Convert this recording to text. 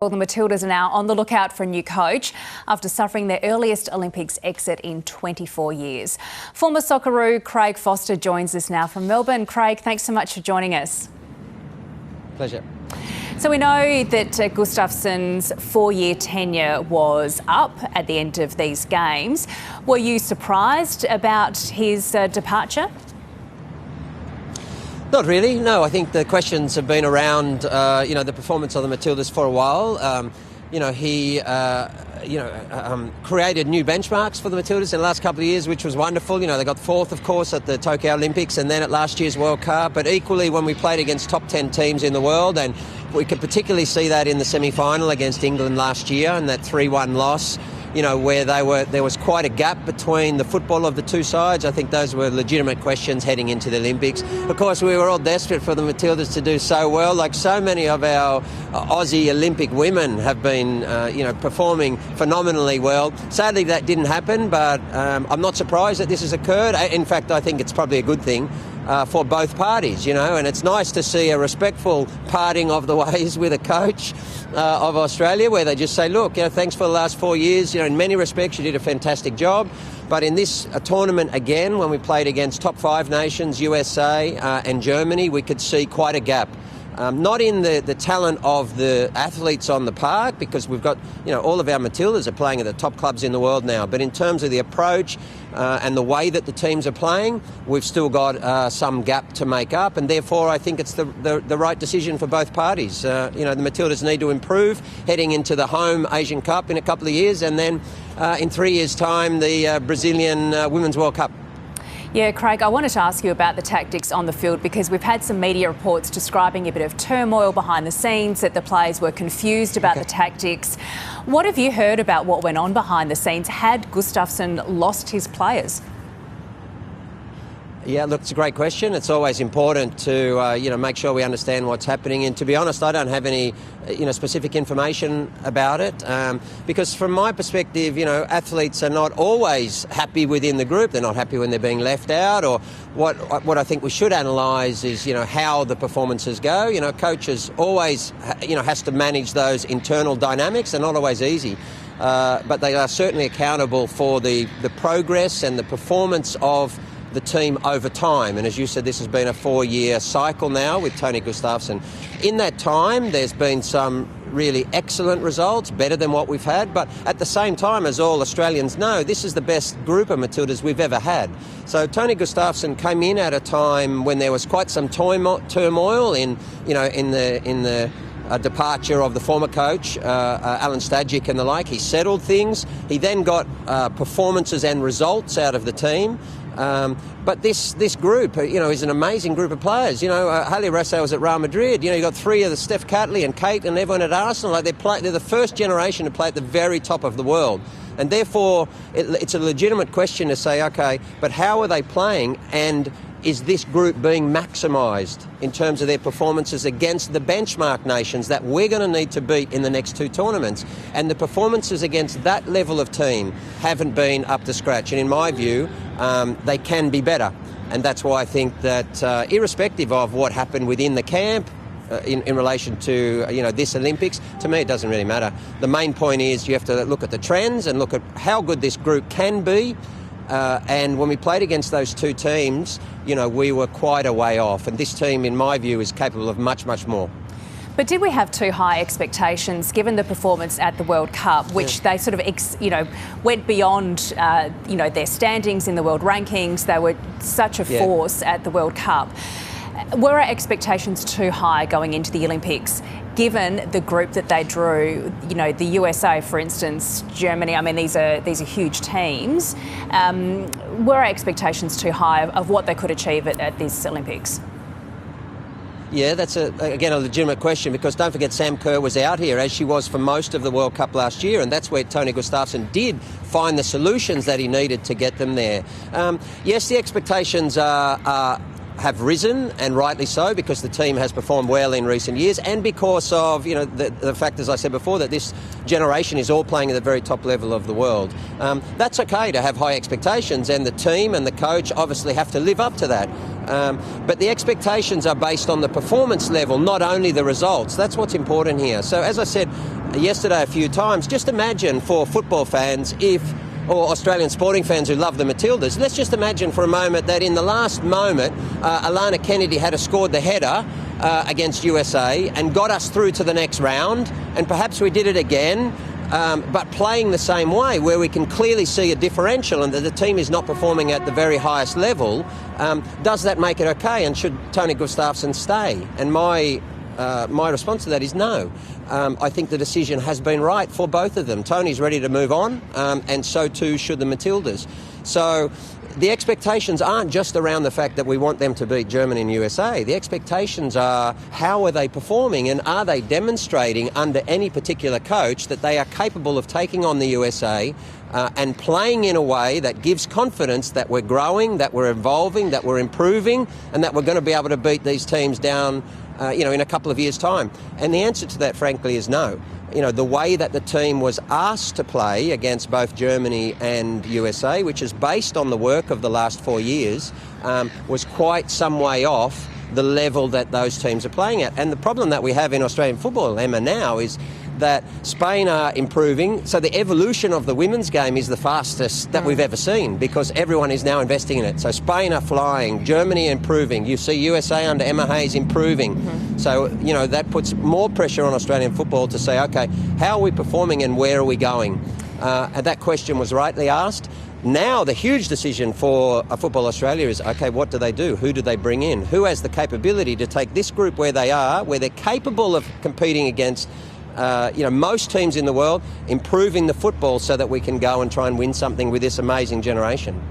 Well, the Matildas are now on the lookout for a new coach after suffering their earliest Olympics exit in 24 years. Former Socceroo Craig Foster joins us now from Melbourne. Craig, thanks so much for joining us. Pleasure. So we know that Gustafsson's 4-year tenure was up at the end of these games. Were you surprised about his departure? Not really, no. I think the questions have been around, the performance of the Matildas for a while. He created new benchmarks for the Matildas in the last couple of years, which was wonderful. They got fourth, of course, at the Tokyo Olympics and then at last year's World Cup. But equally, when we played against top 10 teams in the world, and we could particularly see that in the semi-final against England last year and that 3-1 loss, where there was quite a gap between the football of the two sides. I think those were legitimate questions heading into the Olympics. Of course, we were all desperate for the Matildas to do so well. Like so many of our Aussie Olympic women have been, performing phenomenally well. Sadly, that didn't happen, but I'm not surprised that this has occurred. In fact, I think it's probably a good thing for both parties, and it's nice to see a respectful parting of the ways with a coach of Australia, where they just say, look, thanks for the last 4 years. In many respects, you did a fantastic job. But in this tournament, again, when we played against top 5 nations, USA and Germany, we could see quite a gap. Not in the talent of the athletes on the park, because we've got, all of our Matildas are playing at the top clubs in the world now. But in terms of the approach and the way that the teams are playing, we've still got some gap to make up. And therefore, I think it's the right decision for both parties. The Matildas need to improve heading into the home Asian Cup in a couple of years. And then in 3 years' time, the Brazilian Women's World Cup. Yeah, Craig, I wanted to ask you about the tactics on the field, because we've had some media reports describing a bit of turmoil behind the scenes, that the players were confused about the tactics. What have you heard about what went on behind the scenes? Had Gustafsson lost his players? Yeah, look, it's a great question. It's always important to, make sure we understand what's happening. And to be honest, I don't have any, specific information about it because from my perspective, athletes are not always happy within the group. They're not happy when they're being left out. Or what I think we should analyse is, how the performances go. Coaches always, has to manage those internal dynamics. They're not always easy. But they are certainly accountable for the progress and the performance of the team over time. And as you said, this has been a 4-year cycle now with Tony Gustafsson. In that time, there's been some really excellent results, better than what we've had. But at the same time, as all Australians know, this is the best group of Matildas we've ever had. So Tony Gustafsson came in at a time when there was quite some turmoil in the departure of the former coach, Alan Stajic and the like. He settled things. He then got performances and results out of the team. But this group, is an amazing group of players. Haile Rasso was at Real Madrid. You got 3 of the Steph Catley and Kate and everyone at Arsenal. They're the first generation to play at the very top of the world. And therefore, it's a legitimate question to say, OK, but how are they playing, and is this group being maximised in terms of their performances against the benchmark nations that we're going to need to beat in the next 2 tournaments? And the performances against that level of team haven't been up to scratch. And in my view, they can be better. And that's why I think that irrespective of what happened within the camp, in relation to this Olympics, to me it doesn't really matter. The main point is you have to look at the trends and look at how good this group can be. And when we played against those 2 teams, we were quite a way off. And this team, in my view, is capable of much, much more. But did we have too high expectations, given the performance at the World Cup, which they sort of, went beyond, their standings in the world rankings? They were such a force at the World Cup. Were our expectations too high going into the Olympics, given the group that they drew? The USA, for instance, Germany. I mean, these are huge teams. Were our expectations too high of what they could achieve at this Olympics? Yeah, that's again a legitimate question, because don't forget Sam Kerr was out here, as she was for most of the World Cup last year, and that's where Tony Gustafsson did find the solutions that he needed to get them there. Yes, the expectations have risen, and rightly so, because the team has performed well in recent years, and because of the fact, as I said before, that this generation is all playing at the very top level of the world. That's okay to have high expectations, and the team and the coach obviously have to live up to that. But the expectations are based on the performance level, not only the results. That's what's important here. So as I said, yesterday a few times, just imagine for football fans or Australian sporting fans who love the Matildas, let's just imagine for a moment that in the last moment, Alana Kennedy had scored the header against USA and got us through to the next round, and perhaps we did it again, but playing the same way, where we can clearly see a differential and that the team is not performing at the very highest level. Does that make it okay, and should Tony Gustafsson stay? And my response to that is no. I think the decision has been right for both of them. Tony's ready to move on, and so too should the Matildas. So the expectations aren't just around the fact that we want them to beat Germany and USA. The expectations are, how are they performing, and are they demonstrating under any particular coach that they are capable of taking on the USA and playing in a way that gives confidence that we're growing, that we're evolving, that we're improving, and that we're going to be able to beat these teams down in a couple of years' time. And the answer to that, frankly, is no. The way that the team was asked to play against both Germany and USA, which is based on the work of the last 4 years, was quite some way off the level that those teams are playing at. And the problem that we have in Australian football, Emma, now is that Spain are improving. So the evolution of the women's game is the fastest that we've ever seen, because everyone is now investing in it. So Spain are flying, Germany improving. You see USA under Emma Hayes improving. So, that puts more pressure on Australian football to say, OK, how are we performing and where are we going? And that question was rightly asked. Now the huge decision for Football Australia is, OK, what do they do? Who do they bring in? Who has the capability to take this group where they are, where they're capable of competing against most teams in the world, improving the football so that we can go and try and win something with this amazing generation?